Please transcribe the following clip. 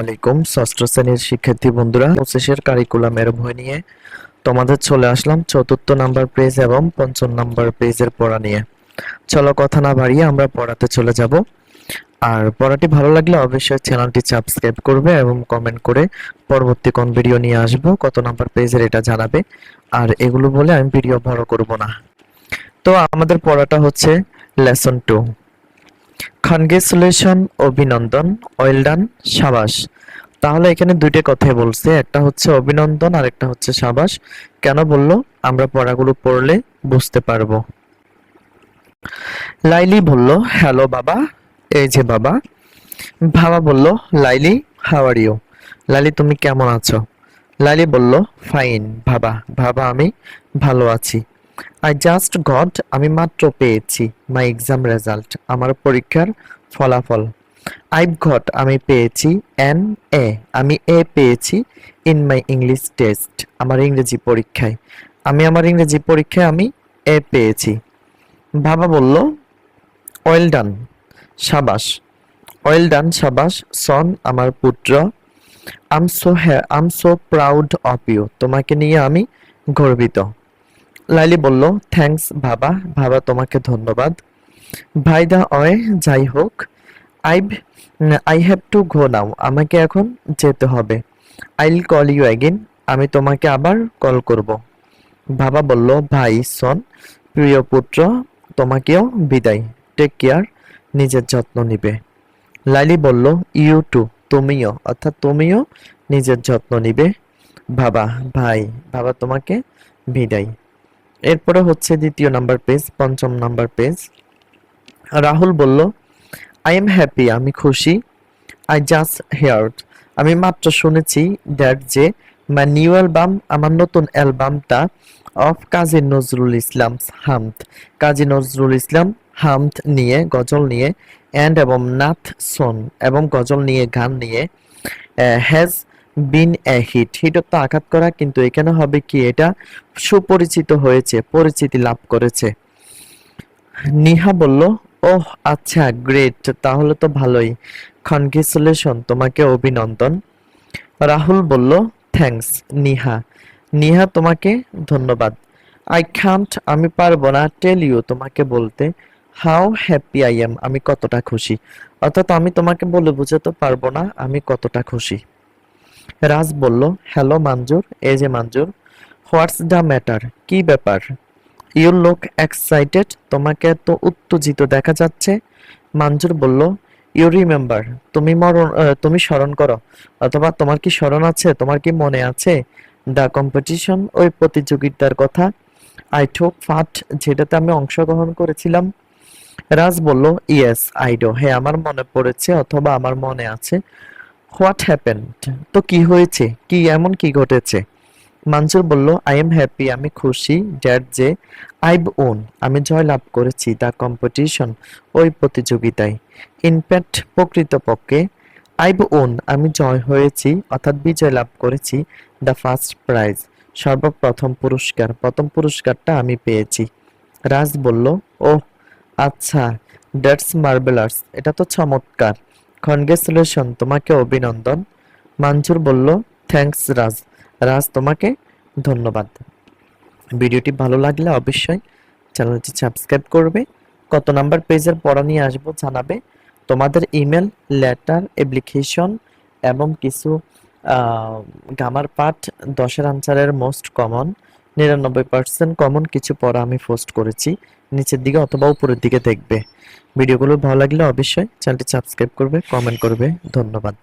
আলাইকুম ষষ্ঠ শ্রেণীর শিক্ষার্থী বন্ধুরা, পঁচিশের কারিকুলামের বই নিয়ে তোমাদের চলে আসলাম চতুর্থ নাম্বার পেজ এবং পঞ্চম নাম্বার পেজের পড়া নিয়ে। চলো কথা না বাড়িয়ে আমরা পড়াতে চলে যাব। আর পড়াটি ভালো লাগলে অবশ্যই চ্যানেলটি সাবস্ক্রাইব করবে এবং কমেন্ট করে পরবর্তী কোন ভিডিও নিয়ে আসব কত নাম্বার পেজের এটা জানাবে। আর এগুলো বলে আমি ভিডিও বড় করব না। তো আমাদের পড়াটা হচ্ছে লেসন 2। কনগ্রেচুলেশন, অভিনন্দন, ওয়েল ডান, সাবাস। তাহলে এখানে দুইটা কথাই বলছে, একটা হচ্ছে অভিনন্দন আর একটা হচ্ছে সাবাস। কেন বললো আমরা পড়াগুলো পড়লে বুঝতে পারবো। লাইলি বলল হ্যালো বাবা, এই যে বাবা। বাবা বলল Laili how are you, Laili তুমি কেমন আছো? লাইলি বলল ফাইন বাবা, বাবা আমি ভালো আছি। আই জাস্ট গট, আমি মাত্র পেয়েছি, মাই এক্সাম রেজাল্ট, আমার পরীক্ষার ফলাফল। আইভ গট, আমি পেয়েছি, এন এ, আমি এ পেয়েছি, ইন মাই ইংলিশ টেস্ট, আমার ইংরেজি পরীক্ষায়, আমি আমার ইংরেজি পরীক্ষায় আমি এ পেয়েছি। বাবা বলল ওয়েল ডান, সাবাস। ওয়েল ডান, সাবাস, সন, আমার পুত্র। আম সো প্রাউড অফ ইউ, তোমাকে নিয়ে আমি গর্বিত। লাইলি বলল থ্যাঙ্কস বাবা, বাবা তোমাকে ধন্যবাদ। বাই দা ওয়ে, যাই হোক, I I have to go now, আমাকে এখন যেতে হবে। আইল কল ইউ অ্যাগেন, আমি তোমাকে আবার কল করব। বাবা বলল ভাই শোন, প্রিয় পুত্র, তোমাকেও বিদায়। টেক কেয়ার, নিজের যত্ন নিবে। লাইলি বলল ইউ টু, তুমিও, অর্থাৎ তুমিও নিজের যত্ন নিবে। বাবা ভাই, বাবা তোমাকে বিদায়। এরপরে হচ্ছে দ্বিতীয় নাম্বার পেজ, পঞ্চম নাম্বার পেজ। রাহুল বলল আই এম হ্যাপি, আমি খুশি। আই জাস্ট হেয়ার্ড, আমি মাত্র শুনেছি, দ্যাট যে মাই নিউ অ্যালবাম, আমার নতুন অ্যালবামটা, অফ কাজী নজরুল ইসলাম হামদ, কাজী নজরুল ইসলাম হামদ নিয়ে, গজল নিয়ে, অ্যান্ড এবং নাথ সোন, এবং গজল নিয়ে, গান নিয়ে, has been a hit, hit তো আঘাত করা, কিন্তু এখানে হবে কি, এটা সুপরিচিত হয়েছে, পরিচিতি লাভ করেছে। নিহা বলল ওহ আচ্ছা গ্রেট, তাহলে তো ভালোই। কনগ্রেচুলেশন, তোমাকে অভিনন্দন। রাহুল বলল থ্যাঙ্কস নিহা, নিহা তোমাকে ধন্যবাদ। আই কান্ট, আমি পারবো না, টেল ইউ, তোমাকে বলতে, হাউ হ্যাপি আই এম, আমি কতটা খুশি। অর্থাৎ আমি তোমাকে বলে বোঝাতে পারবো না আমি কতটা খুশি। রাজ বলল হ্যালো মঞ্জুর, এই যে মঞ্জুর। হোয়াটস দ্য ম্যাটার, কি ব্যাপার? ইউ লুক এক্সাইটেড, তোমাকে এত উত্তেজিত দেখা যাচ্ছে। মঞ্জুর বলল ইউ রিমেম্বার, তুমি স্মরণ করো, অথবা তোমার কি স্মরণ আছে, তোমার কি মনে আছে, দ্য কম্পিটিশন, ওই প্রতিযোগিতার কথা, আই টোক পার্ট, যেটাতে আমি অংশগ্রহণ করেছিলাম। রাজ বলল ইয়েস আই ডো, হ্যাঁ আমার মনে পড়েছে অথবা আমার মনে আছে। হোয়াট হ্যাপেন্ড, তো কি হয়েছে, কি এমন কি ঘটেছে? মনসুর বলল আই এম হ্যাপি, আমি খুশি, ড্যাট যে আইভ ওন, আমি জয়লাভ করেছি, দ্য কম্পিটিশন, ওই প্রতিযোগিতায়। ইনফ্যাক্ট, প্রকৃতপক্ষে, আইভ ওন, আমি জয় হয়েছি অর্থাৎ বিজয় লাভ করেছি, দ্য ফার্স্ট প্রাইজ, সর্বপ্রথম পুরস্কার, প্রথম পুরস্কারটা আমি পেয়েছি। রাজ বলল ওহ আচ্ছা, দ্যাটস মার্ভেলাস, এটা তো চমৎকার। কনগ্রেচুলেশন, তোমাকে অভিনন্দন। মনসুর বলল থ্যাঙ্কস রাজ, রাজ তোমাকে ধন্যবাদ। ভিডিওটি ভালো লাগলে অবশ্যই চ্যানেলটি সাবস্ক্রাইব করবে। কত নাম্বার পেজের পড়া নিয়ে আসবো জানাবে। তোমাদের ইমেল, লেটার, অ্যাপ্লিকেশন এবং কিছু গ্রামার পাঠ, 10-এর আনসারের মোস্ট কমন, 99% কমন কিছু পড়া আমি পোস্ট করেছি, নিচের দিকে অথবা উপরের দিকে দেখবে। ভিডিওগুলো ভালো লাগলে অবশ্যই চ্যানেলটি সাবস্ক্রাইব করবে, কমেন্ট করবে। ধন্যবাদ।